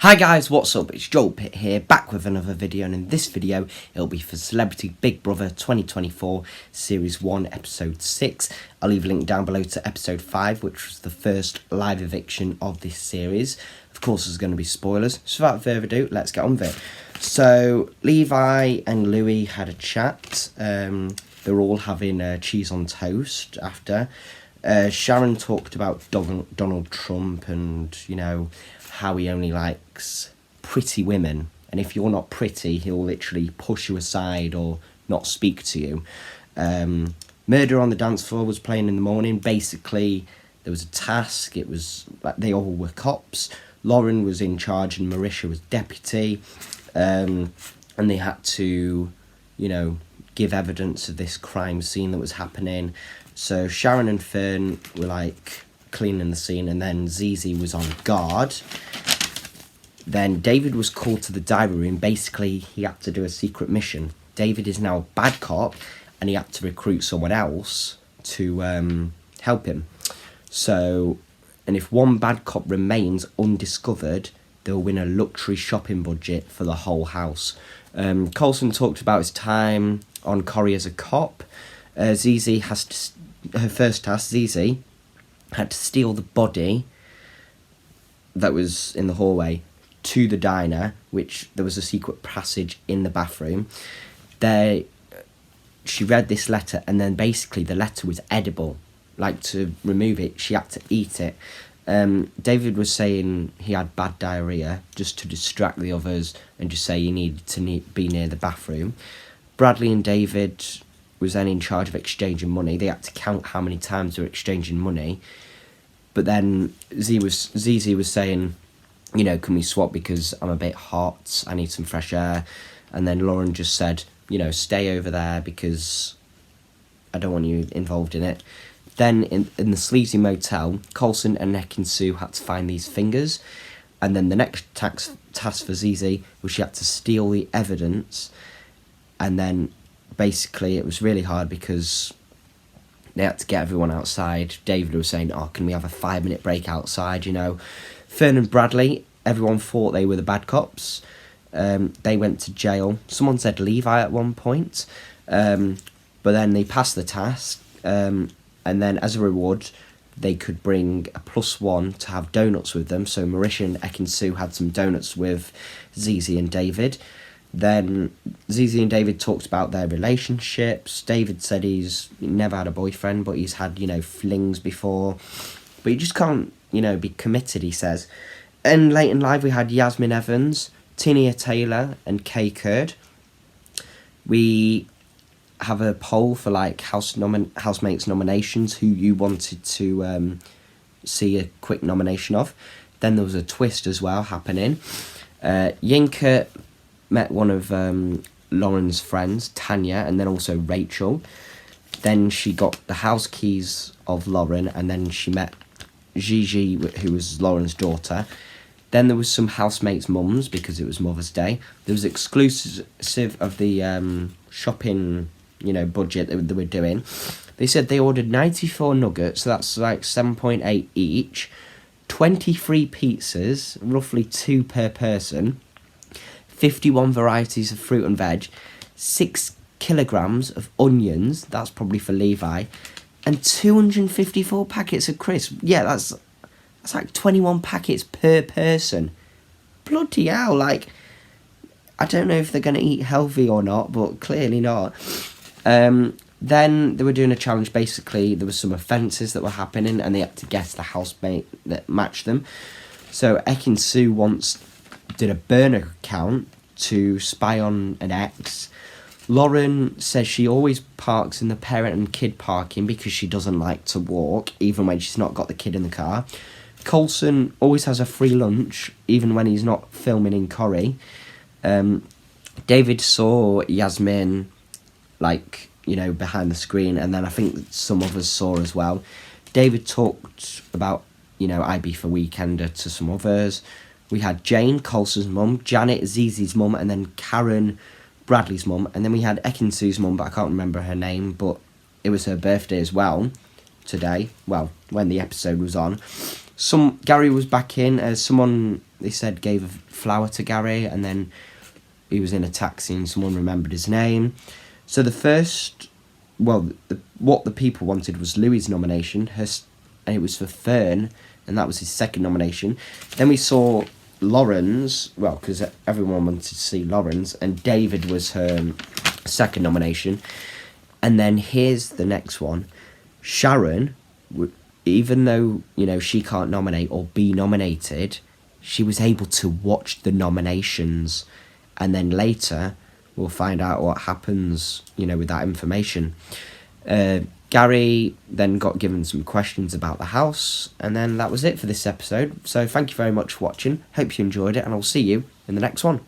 Hi guys, what's up? It's Joel Pitt here, back with another video, and in this video it'll be for Celebrity Big Brother 2024 Series 1 Episode 6. I'll leave a link down below to Episode 5, which was the first live eviction of this series. Of course there's going to be spoilers, so without further ado, let's get on with it. So Levi and Louis had a chat. They're all having cheese on toast after. Sharon talked about Donald Trump and, you know, how he only likes pretty women, and if you're not pretty, he'll literally push you aside or not speak to you. Murder on the Dance Floor was playing in the morning. Basically, there was a task. It was like they all were cops. Lauren was in charge and Marisha was deputy, and they had to, you know, give evidence of this crime scene that was happening. So Sharon and Fern were like cleaning the scene, and then Zizi was on guard. Then David was called to the diary room. Basically, he had to do a secret mission. David is now a bad cop, and he had to recruit someone else to help him. So, and if one bad cop remains undiscovered, they'll win a luxury shopping budget for the whole house. Coulson talked about his time on Corrie as a cop. Zizi has to, her first task, Zizi had to steal the body that was in the hallway to the diner, which there was a secret passage in the bathroom. She read this letter, and then basically the letter was edible. Like, to remove it, she had to eat it. David was saying he had bad diarrhea, just to distract the others and just say he needed to be near the bathroom. Bradley and David was then in charge of exchanging money. They had to count how many times they were exchanging money. But then Zizi was saying, you know, can we swap because I'm a bit hot, I need some fresh air. And then Lauren just said, you know, stay over there because I don't want you involved in it. Then in the sleazy motel, Coulson and Ekin-Su had to find these fingers. And then the next task for Zizi was she had to steal the evidence. And then basically it was really hard because they had to get everyone outside. David was saying, oh, can we have a 5-minute break outside, you know. Fern and Bradley, everyone thought they were the bad cops. They went to jail. Someone said Levi at one point. But then they passed the task. And then as a reward, they could bring a +1 to have donuts with them. So Marisha and Ekin-Su had some donuts with Zizi and David. Then Zizi and David talked about their relationships. David said he's never had a boyfriend, but he's had, you know, flings before. But you just can't, you know, be committed, he says. And late in live, we had Yasmin Evans, Tinia Taylor, and Kay Kurd. We have a poll for, like, housemates nominations, who you wanted to see a quick nomination of. Then there was a twist as well happening. Yinka met one of Lauren's friends, Tanya, and then also Rachel. Then she got the house keys of Lauren, and then she met Gigi, who was Lauren's daughter. Then there was some housemates' mums, because it was Mother's Day. There was exclusive of the shopping, you know, budget that they were doing. They said they ordered 94 nuggets, so that's like 7.8 each, 23 pizzas, roughly 2 per person, 51 varieties of fruit and veg, 6 kilograms of onions, that's probably for Levi, and 254 packets of crisps. Yeah, that's like 21 packets per person. Bloody hell, like, I don't know if they're going to eat healthy or not, but clearly not. Then they were doing a challenge. Basically, there were some offences that were happening, and they had to guess the housemate that matched them. So Ekin-Su once did a burner account to spy on an ex. Lauren says she always parks in the parent and kid parking because she doesn't like to walk, even when she's not got the kid in the car. Coulson always has a free lunch, even when he's not filming in Corrie. David saw Yasmin, like, you know, behind the screen, and then I think some others saw as well. David talked about, you know, Ibiza Weekender to some others. We had Jane, Coulson's mum, Janet, Zizi's mum, and then Karen, Bradley's mum. And then we had Ekin-Su's mum, but I can't remember her name, but it was her birthday as well today. Well, when the episode was on. Gary was back in. Someone they said gave a flower to Gary, and then he was in a taxi and someone remembered his name. So the first, what the people wanted was Louis' nomination, and it was for Fern, and that was his second nomination. Then we saw Lauren's, because everyone wanted to see Lauren's, and David was her second nomination. And then here's the next one. Sharon, even though, she can't nominate or be nominated, she was able to watch the nominations, and then later we'll find out what happens, with that information. Gary then got given some questions about the house, and then that was it for this episode. So thank you very much for watching. Hope you enjoyed it, and I'll see you in the next one.